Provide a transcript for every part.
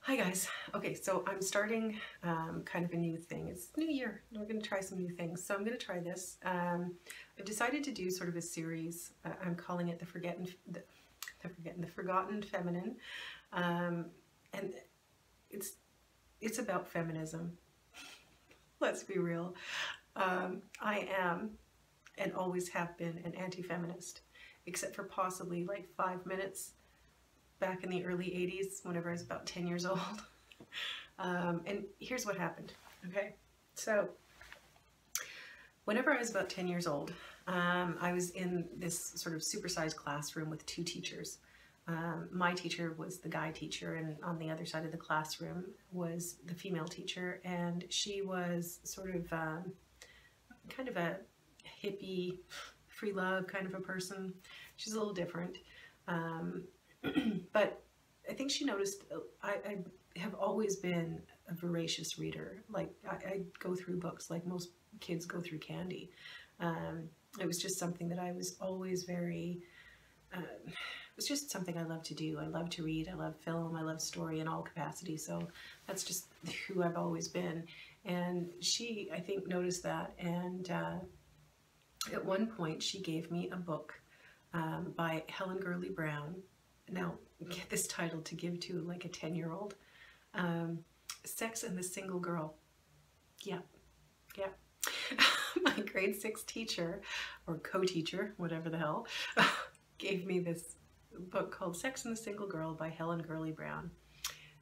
Hi guys. Okay, so I'm starting kind of a new thing. It's New Year, and we're going to try some new things. So I'm going to try this. I've decided to do sort of a series. I'm calling it the Forgotten Feminine, and it's about feminism. Let's be real. I am and always have been an anti-feminist, except for possibly like 5 minutes back in the early 80s, whenever I was about 10 years old. And here's what happened, okay? So, whenever I was about 10 years old, I was in this sort of supersized classroom with 2 teachers. My teacher was the guy teacher, and on the other side of the classroom was the female teacher, and she was sort of kind of a hippie, free love kind of a person. She's a little different. But I think she noticed I have always been a voracious reader. Like I go through books like most kids go through candy. It was just something that I was always very, it was just something I love to do. I love to read, I love film, I love story in all capacities. So that's just who I've always been. And she, I think, noticed that. And at one point she gave me a book by Helen Gurley Brown. Now, get this title to give to like a 10-year-old. Sex and the Single Girl. Yeah. My grade 6 teacher, or co-teacher, whatever the hell, gave me this book called Sex and the Single Girl by Helen Gurley Brown.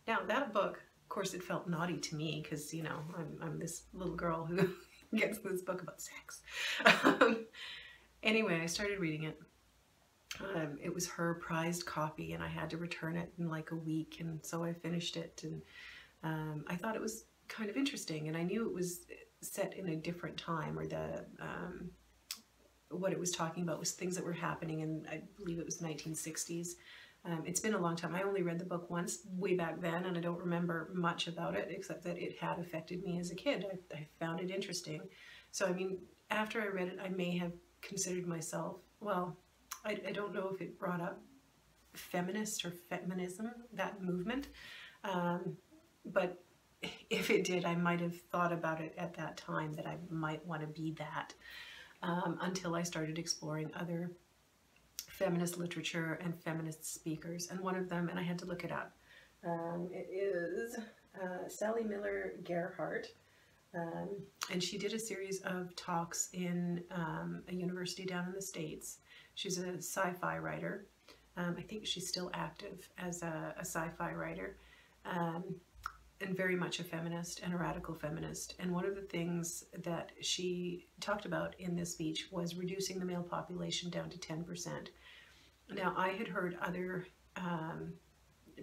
Now, that book, of course, it felt naughty to me because, you know, I'm this little girl who gets this book about sex. Anyway, I started reading it. It was her prized copy, and I had to return it in like a week, and so I finished it, and I thought it was kind of interesting, and I knew it was set in a different time, or the what it was talking about was things that were happening, and I believe it was 1960s. It's been a long time. I only read the book once, way back then, and I don't remember much about it, except that it had affected me as a kid. I found it interesting. So, I mean, after I read it, I may have considered myself, well, I don't know if it brought up feminist or feminism, that movement, but if it did, I might have thought about it at that time, that I might want to be that, until I started exploring other feminist literature and feminist speakers. And one of them, and I had to look it up, it is Sally Miller Gerhardt, and she did a series of talks in a university down in the States. She's a sci-fi writer. I think she's still active as a sci-fi writer, and very much a feminist and a radical feminist. And one of the things that she talked about in this speech was reducing the male population down to 10%. Now, I had heard other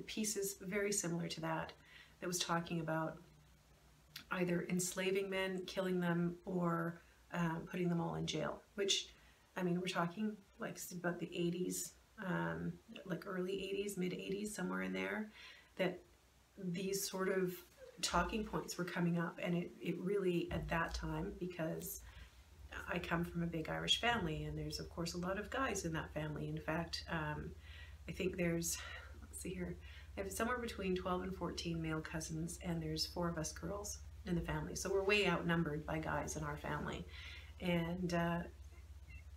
pieces very similar to that was talking about either enslaving men, killing them, or putting them all in jail, which, I mean, we're talking like about the 80s, like early 80s, mid 80s, somewhere in there, that these sort of talking points were coming up. And it really, at that time, because I come from a big Irish family, and there's of course a lot of guys in that family. In fact, I think there's, let's see here, I have somewhere between 12 and 14 male cousins, and there's 4 of us girls in the family. So we're way outnumbered by guys in our family. And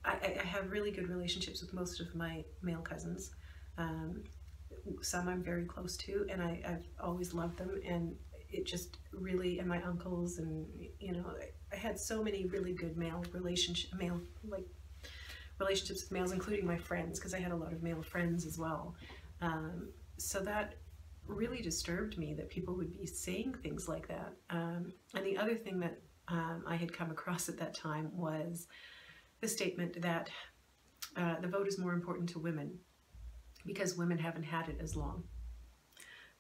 I have really good relationships with most of my male cousins. Some I'm very close to, and I've always loved them, and it just really, and my uncles, and you know, I had so many really good relationships with males, including my friends, because I had a lot of male friends as well. So that really disturbed me, that people would be saying things like that. And the other thing that I had come across at that time was the statement that the vote is more important to women because women haven't had it as long,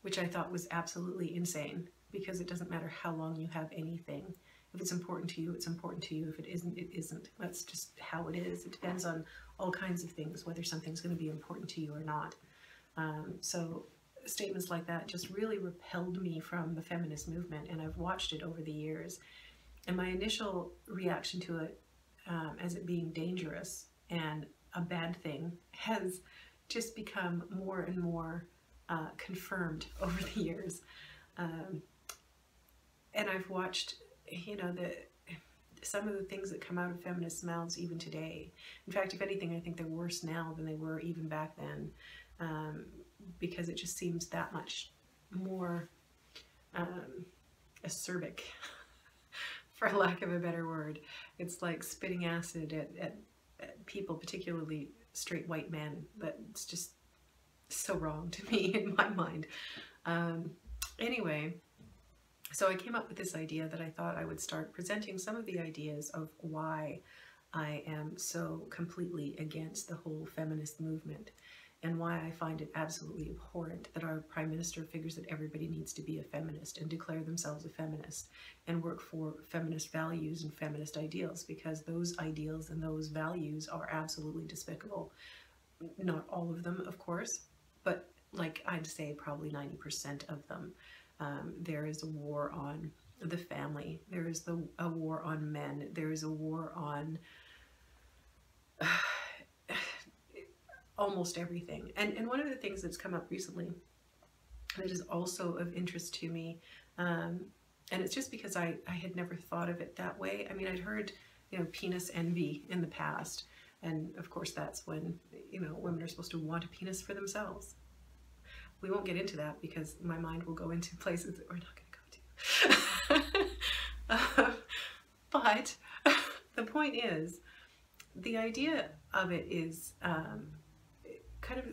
which I thought was absolutely insane, because it doesn't matter how long you have anything. If it's important to you, it's important to you. If it isn't, it isn't. That's just how it is. It depends on all kinds of things, whether something's going to be important to you or not. So statements like that just really repelled me from the feminist movement, and I've watched it over the years. And my initial reaction to it, as it being dangerous and a bad thing, has just become more and more confirmed over the years. And I've watched, you know, some of the things that come out of feminists' mouths even today. In fact, if anything, I think they're worse now than they were even back then, because it just seems that much more acerbic, for lack of a better word. It's like spitting acid at people, particularly straight white men. That's just so wrong to me in my mind. Anyway, so I came up with this idea that I thought I would start presenting some of the ideas of why I am so completely against the whole feminist movement, and why I find it absolutely abhorrent that our Prime Minister figures that everybody needs to be a feminist and declare themselves a feminist and work for feminist values and feminist ideals, because those ideals and those values are absolutely despicable. Not all of them, of course, but like I'd say probably 90% of them. There is a war on the family. There is a war on men. There is a war on almost everything. And one of the things that's come up recently that is also of interest to me, and it's just because I had never thought of it that way. I mean, I'd heard, you know, penis envy in the past, and of course that's when, you know, women are supposed to want a penis for themselves. We won't get into that because my mind will go into places that we're not going to go to. But the point is, the idea of it is kind of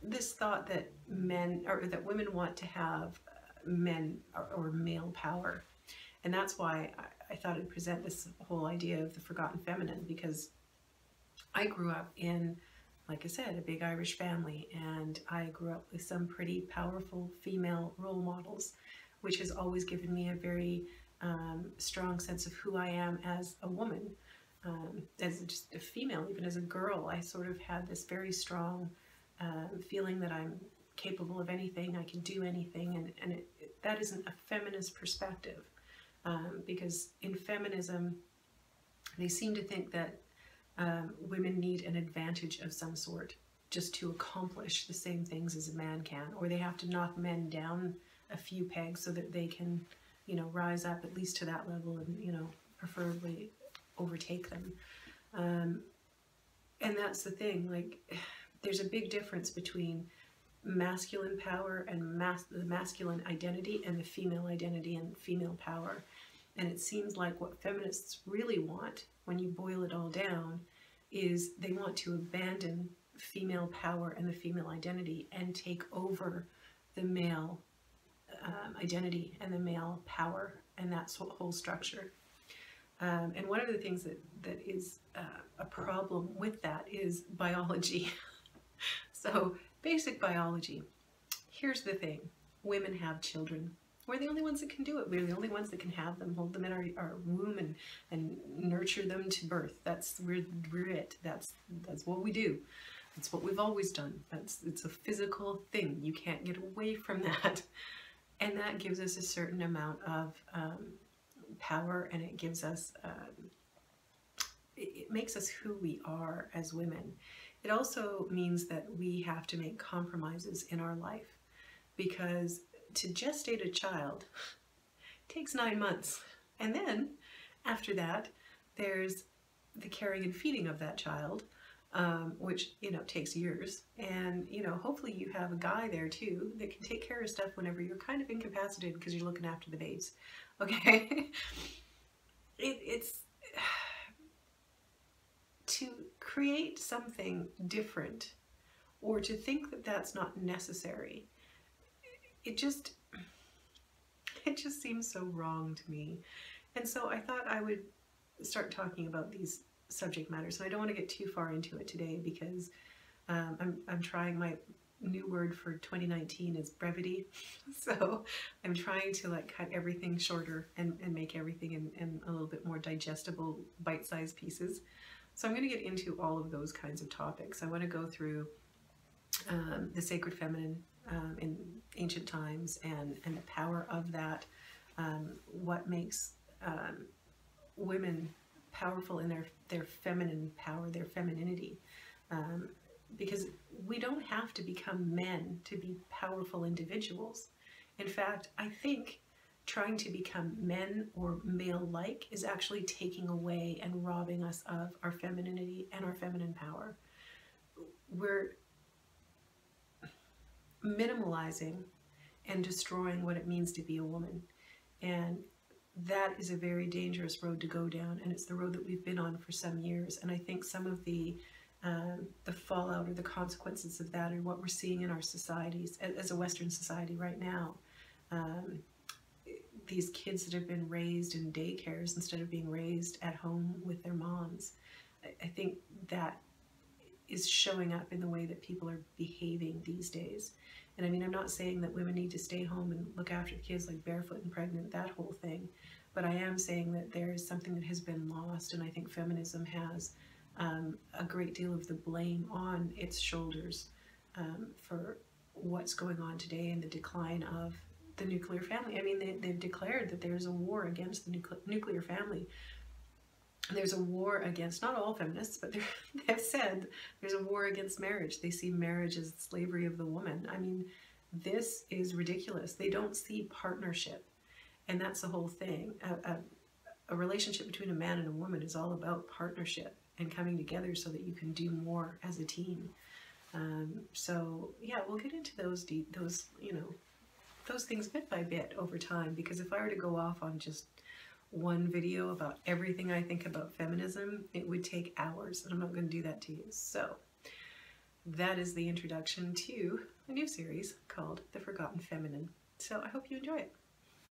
this thought that men, or that women want to have men or male power. And that's why I thought I'd present this whole idea of the forgotten feminine, because I grew up in, like I said, a big Irish family, and I grew up with some pretty powerful female role models, which has always given me a very strong sense of who I am as a woman. As just a female, even as a girl, I sort of had this very strong feeling that I'm capable of anything, I can do anything, and that isn't a feminist perspective, because in feminism, they seem to think that women need an advantage of some sort just to accomplish the same things as a man can, or they have to knock men down a few pegs so that they can, you know, rise up at least to that level and, you know, preferably overtake them. And that's the thing, like, there's a big difference between masculine power and the masculine identity and the female identity and female power. And it seems like what feminists really want, when you boil it all down, is they want to abandon female power and the female identity and take over the male identity and the male power and that whole structure. And one of the things that is a problem with that is biology. So basic biology. Here's the thing. Women have children. We're the only ones that can do it. We're the only ones that can have them, hold them in our womb and nurture them to birth. We're it. That's what we do. It's what we've always done. It's a physical thing. You can't get away from that. And that gives us a certain amount of power, and it gives us, it makes us who we are as women. It also means that we have to make compromises in our life, because to gestate a child takes 9 months. And then after that, there's the caring and feeding of that child, which, you know, takes years. And, you know, hopefully you have a guy there too that can take care of stuff whenever you're kind of incapacitated because you're looking after the babes. Okay? It's to create something different, or to think that that's not necessary. It just seems so wrong to me. And so I thought I would start talking about these subject matters. And I don't want to get too far into it today, because I'm trying, my new word for 2019 is brevity. So I'm trying to like cut everything shorter and make everything in a little bit more digestible, bite-sized pieces. So I'm going to get into all of those kinds of topics. I want to go through the sacred feminine in ancient times and the power of that, what makes women powerful in their feminine power, their femininity, because we don't have to become men to be powerful individuals. In fact, I think trying to become men or male-like is actually taking away and robbing us of our femininity and our feminine power. We're minimalizing and destroying what it means to be a woman. And that is a very dangerous road to go down, and it's the road that we've been on for some years. And I think some of the fallout or the consequences of that are what we're seeing in our societies, as a Western society right now. These kids that have been raised in daycares instead of being raised at home with their moms. I think that is showing up in the way that people are behaving these days. And I mean, I'm not saying that women need to stay home and look after the kids like barefoot and pregnant, that whole thing. But I am saying that there is something that has been lost, and I think feminism has a great deal of the blame on its shoulders for what's going on today and the decline of the nuclear family. I mean, they've declared that there's a war against the nuclear family. There's a war against, not all feminists, but they've said there's a war against marriage. They see marriage as the slavery of the woman. I mean, this is ridiculous. They don't see partnership. And that's the whole thing. A relationship between a man and a woman is all about partnership and coming together so that you can do more as a team. So yeah, we'll get into those things bit by bit over time, because if I were to go off on just one video about everything I think about feminism, it would take hours, and I'm not going to do that to you. So that is the introduction to a new series called The Forgotten Feminine. So I hope you enjoy it.